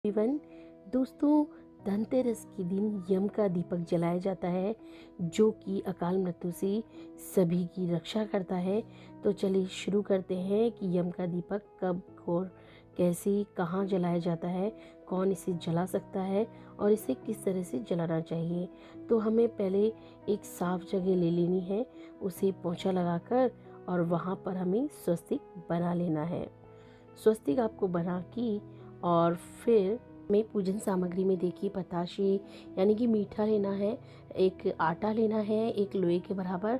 Everyone, दोस्तों, धनतेरस के दिन यम का दीपक जलाया जाता है जो कि अकाल मृत्यु से सभी की रक्षा करता है। तो चलिए शुरू करते हैं कि यम का दीपक कब और कैसे कहाँ जलाया जाता है, कौन इसे जला सकता है और इसे किस तरह से जलाना चाहिए। तो हमें पहले एक साफ जगह ले लेनी है, उसे पोंछा लगाकर और वहाँ पर हमें स्वस्तिक बना लेना है। स्वस्तिक आपको बना के और फिर में पूजन सामग्री में देखिए बताशे यानी कि मीठा लेना है, एक आटा लेना है एक लोहे के बराबर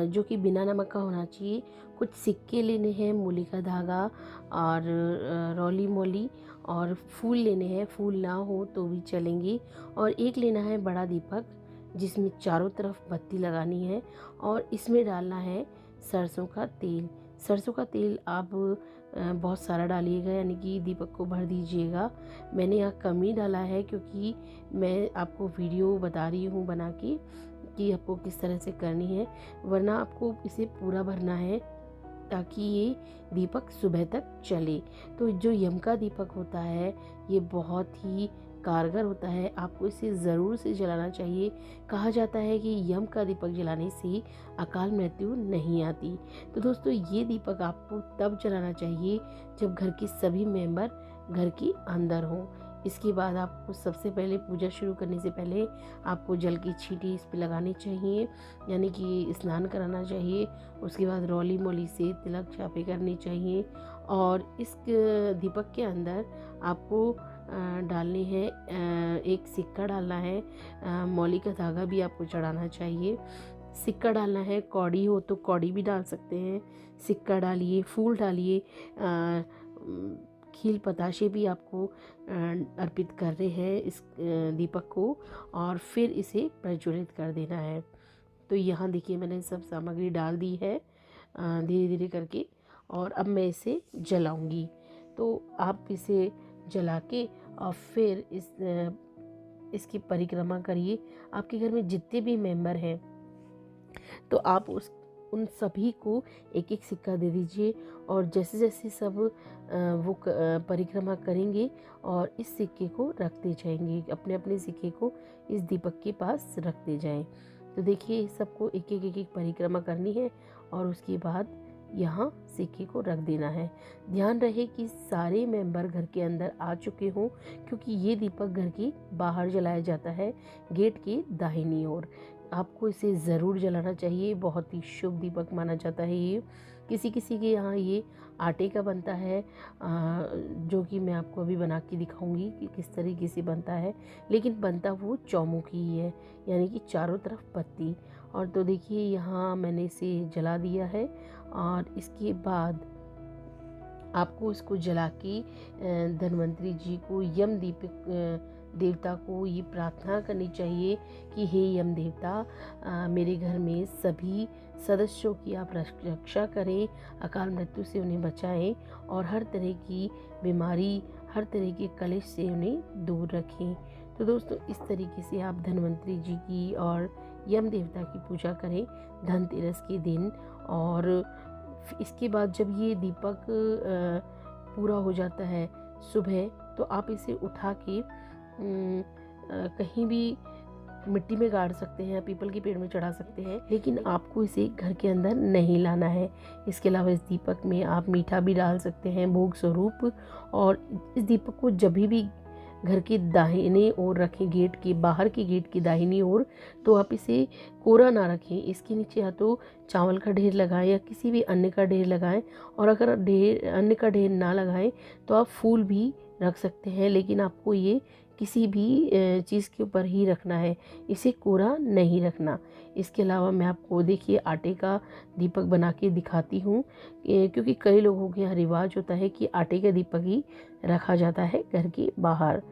जो कि बिना नमक का होना चाहिए। कुछ सिक्के लेने हैं, मूली का धागा और रोली मोली और फूल लेने हैं, फूल ना हो तो भी चलेंगे। और एक लेना है बड़ा दीपक जिसमें चारों तरफ बत्ती लगानी है और इसमें डालना है सरसों का तेल। सरसों का तेल आप बहुत सारा डालिएगा, यानी कि दीपक को भर दीजिएगा। मैंने यहाँ कम ही डाला है क्योंकि मैं आपको वीडियो बता रही हूँ बना के कि आपको किस तरह से करनी है, वरना आपको इसे पूरा भरना है ताकि ये दीपक सुबह तक चले। तो जो यम का दीपक होता है ये बहुत ही कारगर होता है, आपको इसे ज़रूर से जलाना चाहिए। कहा जाता है कि यम का दीपक जलाने से अकाल मृत्यु नहीं आती। तो दोस्तों, ये दीपक आपको तब जलाना चाहिए जब घर के सभी मेंबर घर के अंदर हों। इसके बाद आपको सबसे पहले पूजा शुरू करने से पहले आपको जल की छींटी इस पर लगानी चाहिए, यानी कि स्नान कराना चाहिए। उसके बाद रोली मोली से तिलक छापे करनी चाहिए और इस दीपक के अंदर आपको डालने हैं एक सिक्का डालना है, मौली का धागा भी आपको चढ़ाना चाहिए। सिक्का डालना है, कौड़ी हो तो कौड़ी भी डाल सकते हैं। सिक्का डालिए, फूल डालिए, खील पताशे भी आपको अर्पित कर रहे हैं इस दीपक को और फिर इसे प्रज्वलित कर देना है। तो यहाँ देखिए मैंने सब सामग्री डाल दी है धीरे धीरे करके और अब मैं इसे जलाऊंगी। तो आप इसे जला के और फिर इसकी परिक्रमा करिए। आपके घर में जितने भी मेंबर हैं तो आप उन सभी को एक एक सिक्का दे दीजिए और जैसे जैसे सब वो परिक्रमा करेंगे और इस सिक्के को रखते जाएंगे, अपने अपने सिक्के को इस दीपक के पास रखते जाएं। तो देखिए सबको एक एक परिक्रमा करनी है और उसके बाद यहाँ सिक्के को रख देना है। ध्यान रहे कि सारे मेंबर घर के अंदर आ चुके हों, क्योंकि ये दीपक घर के बाहर जलाया जाता है गेट के दाहिनी ओर। आपको इसे ज़रूर जलाना चाहिए, बहुत ही शुभ दीपक माना जाता है ये। किसी किसी के यहाँ ये आटे का बनता है जो कि मैं आपको अभी बना के दिखाऊंगी कि किस तरीके से बनता है, लेकिन बनता वो चौमुखी ही है, यानी कि चारों तरफ बत्ती। और तो देखिए यहाँ मैंने इसे जला दिया है और इसके बाद आपको इसको जला के धन्वंतरी जी को, यम दीपक देवता को ये प्रार्थना करनी चाहिए कि हे यम देवता, मेरे घर में सभी सदस्यों की आप रक्षा करें, अकाल मृत्यु से उन्हें बचाएं और हर तरह की बीमारी, हर तरह के कलेश से उन्हें दूर रखें। तो दोस्तों, इस तरीके से आप धन्वंतरी जी की और यम देवता की पूजा करें धनतेरस के दिन। और इसके बाद जब ये दीपक पूरा हो जाता है सुबह, तो आप इसे उठा के कहीं भी मिट्टी में गाड़ सकते हैं, पीपल के पेड़ में चढ़ा सकते हैं, लेकिन आपको इसे घर के अंदर नहीं लाना है। इसके अलावा इस दीपक में आप मीठा भी डाल सकते हैं भोग स्वरूप। और इस दीपक को जब भी घर के दाहिने ओर रखें, गेट के बाहर के गेट की दाहिनी ओर, तो आप इसे कोरा ना रखें। इसके नीचे या तो चावल का ढेर लगाएं या किसी भी अन्न का ढेर लगाएं, और अगर अन्न का ढेर ना लगाएं तो आप फूल भी रख सकते हैं, लेकिन आपको ये किसी भी चीज़ के ऊपर ही रखना है, इसे कोरा नहीं रखना। इसके अलावा मैं आपको देखिए आटे का दीपक बना के दिखाती हूँ, क्योंकि कई लोगों के यहाँ रिवाज होता है कि आटे का दीपक ही रखा जाता है घर के बाहर,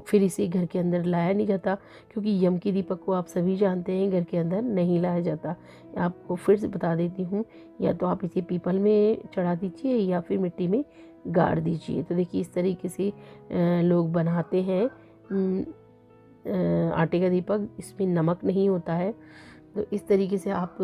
फिर इसे घर के अंदर लाया नहीं जाता, क्योंकि यम के दीपक को आप सभी जानते हैं घर के अंदर नहीं लाया जाता। आपको फिर से बता देती हूँ, या तो आप इसे पीपल में चढ़ा दीजिए या फिर मिट्टी में गाड़ दीजिए। तो देखिए इस तरीके से लोग बनाते हैं आटे का दीपक, इसमें नमक नहीं होता है। तो इस तरीके से आप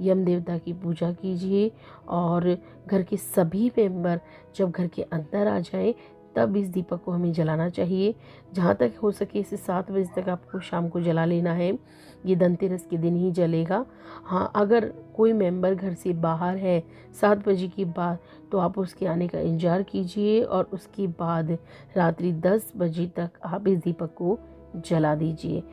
यम देवता की पूजा कीजिए और घर के सभी मेंबर जब घर के अंदर आ जाएं तब इस दीपक को हमें जलाना चाहिए। जहाँ तक हो सके इसे 7 बजे तक आपको शाम को जला लेना है। ये धनतेरस के दिन ही जलेगा। हाँ, अगर कोई मेंबर घर से बाहर है 7 बजे के बाद, तो आप उसके आने का इंतज़ार कीजिए और उसके बाद रात्रि 10 बजे तक आप इस दीपक को जला दीजिए।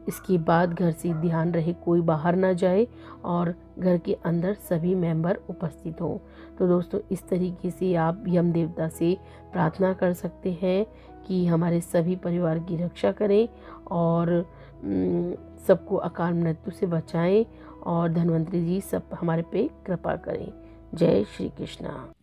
इसके बाद घर से ध्यान रहे कोई बाहर ना जाए और घर के अंदर सभी मेंबर उपस्थित हों। तो दोस्तों, इस तरीके से आप यम देवता से प्रार्थना कर सकते हैं कि हमारे सभी परिवार की रक्षा करें और सबको अकाल मृत्यु से बचाएं और धन्वंतरी जी सब हमारे पे कृपा करें। जय श्री कृष्णा।